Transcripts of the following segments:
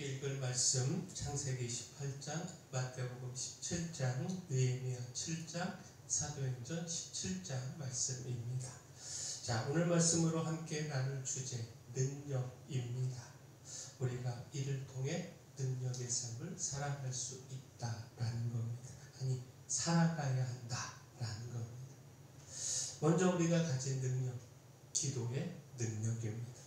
함께 읽을 말씀 창세기 18장, 마태복음 17장, 느헤미야 7장, 사도행전 17장 말씀입니다. 자, 오늘 말씀으로 함께 나눌 주제 능력입니다. 우리가 이를 통해 능력의 삶을 살아갈 수 있다라는 겁니다. 아니, 살아가야 한다라는 겁니다. 먼저 우리가 가진 능력, 기도의 능력입니다.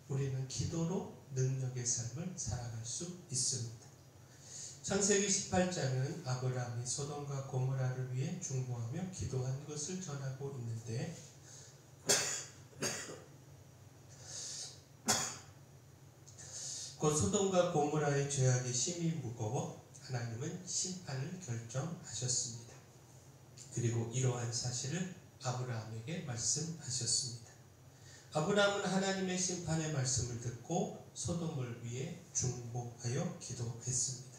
우리는 기도로 능력의 삶을 살아갈 수 있습니다. 창세기 18장은 아브라함이 소돔과 고모라를 위해 중보하며 기도한 것을 전하고 있는데 곧 소돔과 고모라의 죄악이 심히 무거워 하나님은 심판을 결정하셨습니다. 그리고 이러한 사실을 아브라함에게 말씀하셨습니다. 아브라함은 하나님의 심판의 말씀을 듣고 소돔을 위해 중보하여 기도했습니다.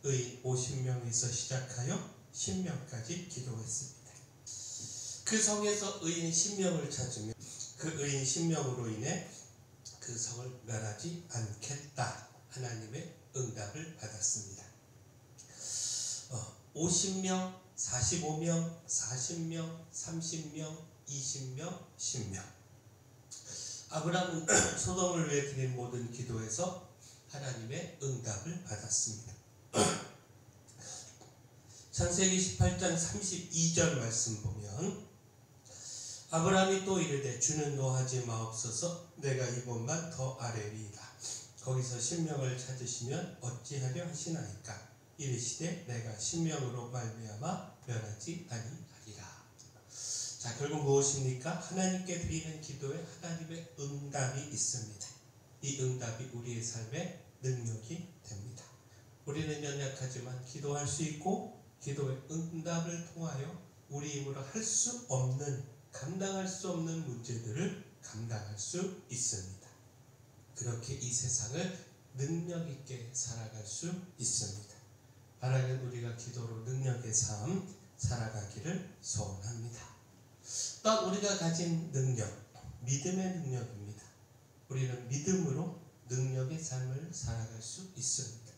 의인 50명에서 시작하여 10명까지 기도했습니다. 그 성에서 의인 10명을 찾으며 그 의인 10명으로 인해 그 성을 멸하지 않겠다 하나님의 응답을 받았습니다. 50명, 45명, 40명, 30명, 20명, 10명. 아브라함은 소돔을 위해 드린 모든 기도에서 하나님의 응답을 받았습니다. 창세기 18장 32절 말씀 보면 아브라함이 또 이르되 주는 노하지 마옵소서 내가 이곳만 더 아뢰리이다. 거기서 10명을 찾으시면 어찌하려 하시나이까. 이르시되 내가 10명으로 말미암아 멸하지 아니하리라. 자, 결국 무엇입니까? 하나님께 드리는 기도에 하나님의 응답이 있습니다. 이 응답이 우리의 삶의 능력이 됩니다. 우리는 연약하지만 기도할 수 있고 기도의 응답을 통하여 우리 힘으로 할 수 없는, 감당할 수 없는 문제들을 감당할 수 있습니다. 그렇게 이 세상을 능력 있게 살아갈 수 있습니다. 바라는 우리가 기도로 능력의 삶 살아가기를 소원합니다. 또 우리가 가진 능력, 믿음의 능력입니다. 우리는 믿음으로 능력의 삶을 살아갈 수 있습니다.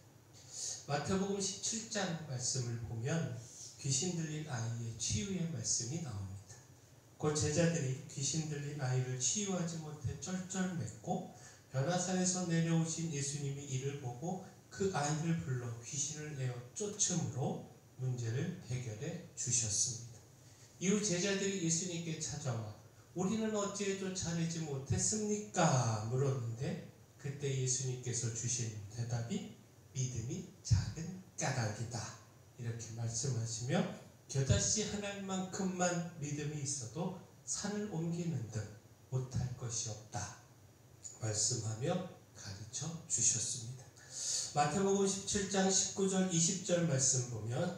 마태복음 17장 말씀을 보면 귀신 들린 아이의 치유의 말씀이 나옵니다. 곧 제자들이 귀신 들린 아이를 치유하지 못해 쩔쩔맸고 변화산에서 내려오신 예수님이 이를 보고 그 아이를 불러 귀신을 내어 쫓음으로 문제를 해결해 주셨습니다. 이후 제자들이 예수님께 찾아와 우리는 어찌해 쫓아내지 못했습니까? 물었는데 그때 예수님께서 주신 대답이 믿음이 작은 까닭이다. 이렇게 말씀하시며 겨자씨 하나만큼만 믿음이 있어도 산을 옮기는 듯 못할 것이 없다. 말씀하며 가르쳐 주셨습니다. 마태복음 17장 19절 20절 말씀 보면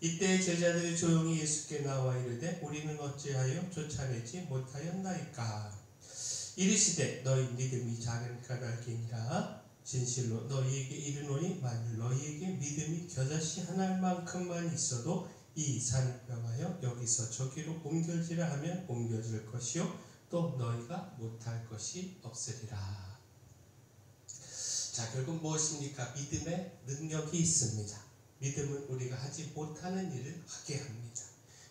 이때 제자들이 조용히 예수께 나와 이르되 우리는 어찌하여 쫓아내지 못하였나이까. 이르시되 너희 믿음이 작은 까닭이니라. 진실로 너희에게 이르노니 만일 너희에게 믿음이 겨자씨 하나만큼만 있어도 이 산을 명하여 여기서 저기로 옮겨지라 하면 옮겨질 것이요 또 너희가 못할 것이 없으리라. 자, 결국 무엇입니까? 믿음의 능력이 있습니다. 믿음은 우리가 하지 못하는 일을 하게 합니다.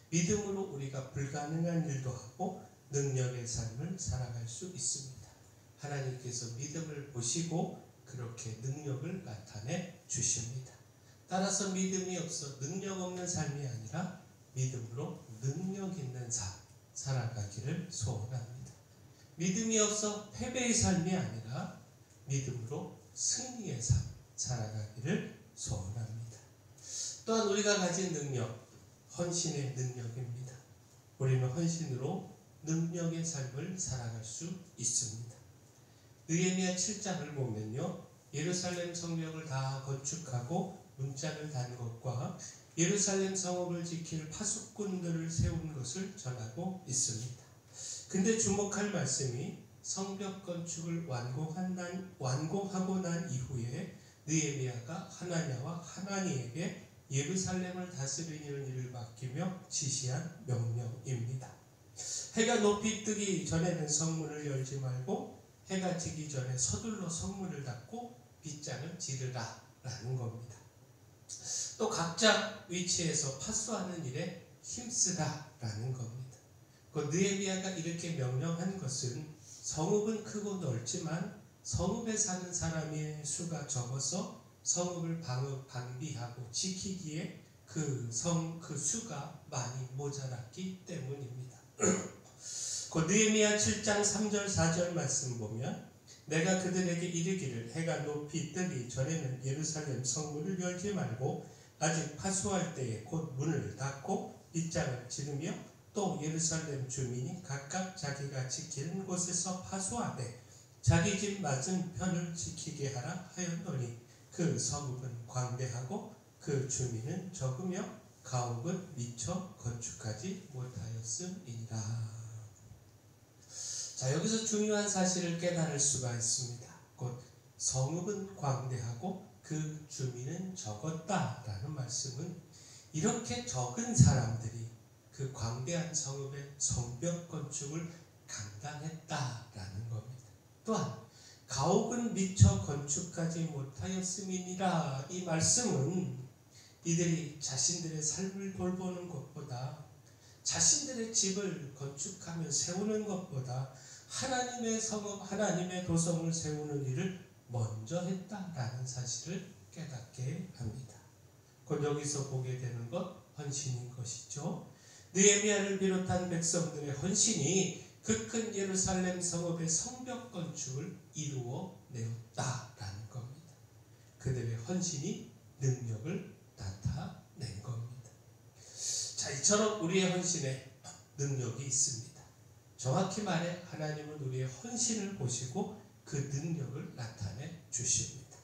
믿음으로 우리가 불가능한 일도 하고 능력의 삶을 살아갈 수 있습니다. 하나님께서 믿음을 보시고 그렇게 능력을 나타내 주십니다. 따라서 믿음이 없어 능력 없는 삶이 아니라 믿음으로 능력 있는 삶 살아가기를 소원합니다. 믿음이 없어 패배의 삶이 아니라 믿음으로 승리의 삶 살아가기를 소원합니다. 또한 우리가 가진 능력, 헌신의 능력입니다. 우리는 헌신으로 능력의 삶을 살아갈 수 있습니다. 느헤미야 7장을 보면요, 예루살렘 성벽을 다 건축하고 문짝을 단 것과 예루살렘 성읍을 지킬 파수꾼들을 세운 것을 전하고 있습니다. 근데 주목할 말씀이 성벽 건축을 완공하고 난 이후에 느헤미야가 하나냐와 하나니에게 예루살렘을 다스리는 일을 맡기며 지시한 명령입니다. 해가 높이 뜨기 전에는 성문을 열지 말고 해가 지기 전에 서둘러 성문을 닫고 빗장을 지르라 라는 겁니다. 또 각자 위치에서 파수하는 일에 힘쓰라 라는 겁니다. 느헤미야가 이렇게 명령한 것은 성읍은 크고 넓지만 성읍에 사는 사람의 수가 적어서 성읍을 방비하고 지키기에 그 수가 많이 모자랐기 때문입니다. 느헤미야 7장 3절 4절 말씀 보면 내가 그들에게 이르기를 해가 높이 뜨기 전에는 예루살렘 성문을 열지 말고 아직 파수할 때에 곧 문을 닫고 빗장을 지르며 또 예루살렘 주민이 각각 자기가 지키는 곳에서 파수하되 자기 집 맞은편을 지키게 하라 하였노니 그 성읍은 광대하고 그 주민은 적으며 가옥은 미처 건축하지 못하였음이니라. 자, 여기서 중요한 사실을 깨달을 수가 있습니다. 곧 성읍은 광대하고 그 주민은 적었다라는 말씀은 이렇게 적은 사람들이 그 광대한 성읍의 성벽 건축을 감당했다라는 겁니다. 또한 가옥은 미처 건축하지 못하였음이니라. 이 말씀은 이들이 자신들의 삶을 돌보는 것보다 자신들의 집을 건축하며 세우는 것보다 하나님의 성읍, 하나님의 도성을 세우는 일을 먼저 했다라는 사실을 깨닫게 합니다. 곧 여기서 보게 되는 것, 헌신인 것이죠. 느헤미야를 비롯한 백성들의 헌신이 그 큰 예루살렘 성읍의 성벽 건축을 이루어 내었다라는 겁니다. 그들의 헌신이 능력을 나타낸 겁니다. 자, 이처럼 우리의 헌신에 능력이 있습니다. 정확히 말해 하나님은 우리의 헌신을 보시고 그 능력을 나타내 주십니다.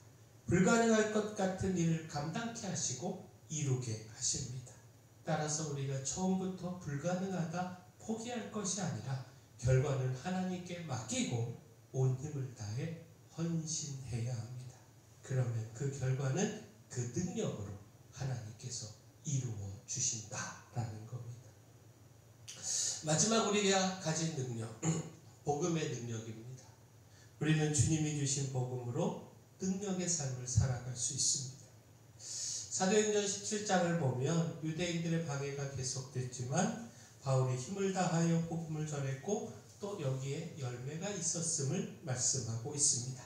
불가능할 것 같은 일을 감당케 하시고 이루게 하십니다. 따라서 우리가 처음부터 불가능하다 포기할 것이 아니라 결과는 하나님께 맡기고 온 힘을 다해 헌신해야 합니다. 그러면 그 결과는 그 능력으로 하나님께서 이루어 주신다라는 겁니다. 마지막 우리가 가진 능력, 복음의 능력입니다. 우리는 주님이 주신 복음으로 능력의 삶을 살아갈 수 있습니다. 사도행전 17장을 보면 유대인들의 방해가 계속됐지만 바울이 힘을 다하여 복음을 전했고 또 여기에 열매가 있었음을 말씀하고 있습니다.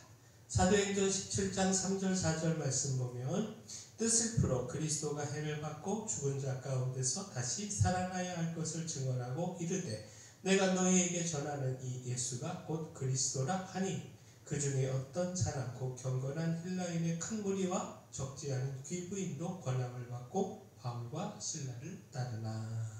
사도행전 17장 3절 4절 말씀 보면 뜻을 풀어 그리스도가 해를 받고 죽은 자 가운데서 다시 살아나야 할 것을 증언하고 이르되 내가 너희에게 전하는 이 예수가 곧 그리스도라 하니 그 중에 어떤 사람 곧 경건한 헬라인의 큰 무리와 적지 않은 귀부인도 권함을 받고 바울과 실라를 따르나.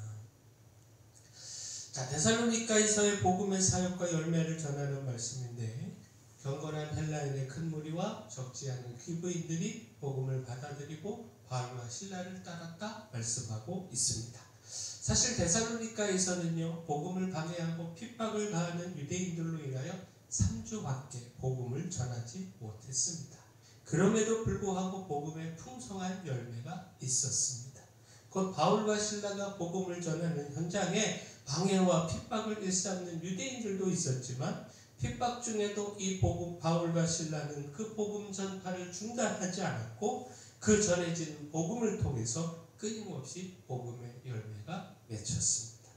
자, 데살로니가에서의 복음의 사역과 열매를 전하는 말씀인데 경건한 헬라인의 큰 무리와 적지 않은 귀부인들이 복음을 받아들이고 바울과 실라를 따랐다 말씀하고 있습니다. 사실 데살로니가에서는요 복음을 방해하고 핍박을 가하는 유대인들로 인하여 3주밖에 복음을 전하지 못했습니다. 그럼에도 불구하고 복음에 풍성한 열매가 있었습니다. 곧 바울과 실라가 복음을 전하는 현장에 방해와 핍박을 일삼는 유대인들도 있었지만 핍박 중에도 이 복음 바울과 실라는 그 복음 전파를 중단하지 않았고 그 전해지는 복음을 통해서 끊임없이 복음의 열매가 맺혔습니다.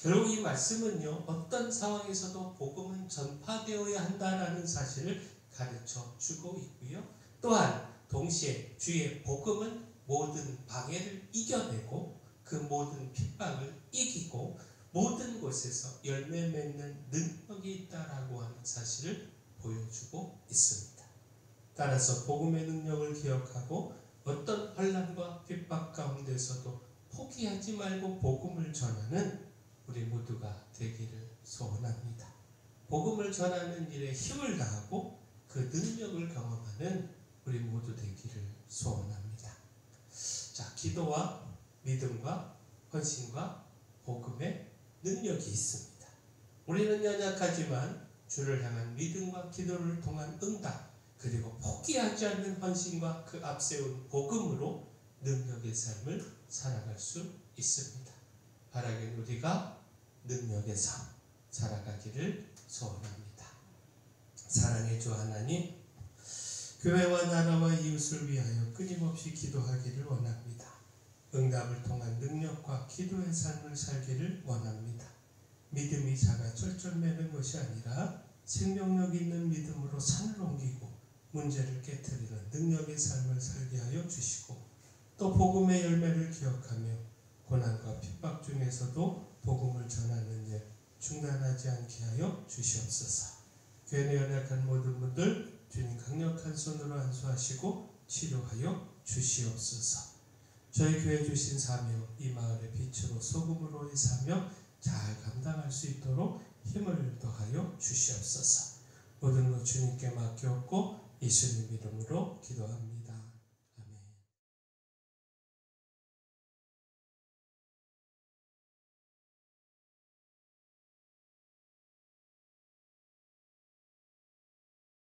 결국 이 말씀은요 어떤 상황에서도 복음은 전파되어야 한다라는 사실을 가르쳐 주고 있고요. 또한 동시에 주의 복음은 모든 방해를 이겨내고 그 모든 핍박을 이기고 모든 곳에서 열매 맺는 능력이 있다라고 하는 사실을 보여주고 있습니다. 따라서 복음의 능력을 기억하고 어떤 환난과 핍박 가운데서도 포기하지 말고 복음을 전하는 우리 모두가 되기를 소원합니다. 복음을 전하는 일에 힘을 다하고 그 능력을 경험하는 우리 모두 되기를 소원합니다. 자, 기도와 믿음과 헌신과 복음의 능력이 있습니다. 우리는 연약하지만 주를 향한 믿음과 기도를 통한 응답 그리고 포기하지 않는 헌신과 그 앞세운 복음으로 능력의 삶을 살아갈 수 있습니다. 바라긴 우리가 능력의 삶 살아가기를 소원합니다. 사랑의 주 하나님, 교회와 나라와 이웃을 위하여 끊임없이 기도하기를 원합니다. 응답을 통한 능력과 기도의 삶을 살기를 원합니다. 믿음이 작아 쩔쩔매는 것이 아니라 생명력 있는 믿음으로 산을 옮기고 문제를 깨트리는 능력의 삶을 살게 하여 주시고, 또 복음의 열매를 기억하며 고난과 핍박 중에서도 복음을 전하는 일 중단하지 않게 하여 주시옵소서. 교회 내 연약한 모든 분들 주님 강력한 손으로 안수하시고 치료하여 주시옵소서. 저희 교회 주신 사명, 이 마을의 빛으로 소금으로의 사명 잘 감당할 수 있도록 힘을 더하여 주시옵소서. 모든 것 주님께 맡겼고 예수님 이름으로 기도합니다.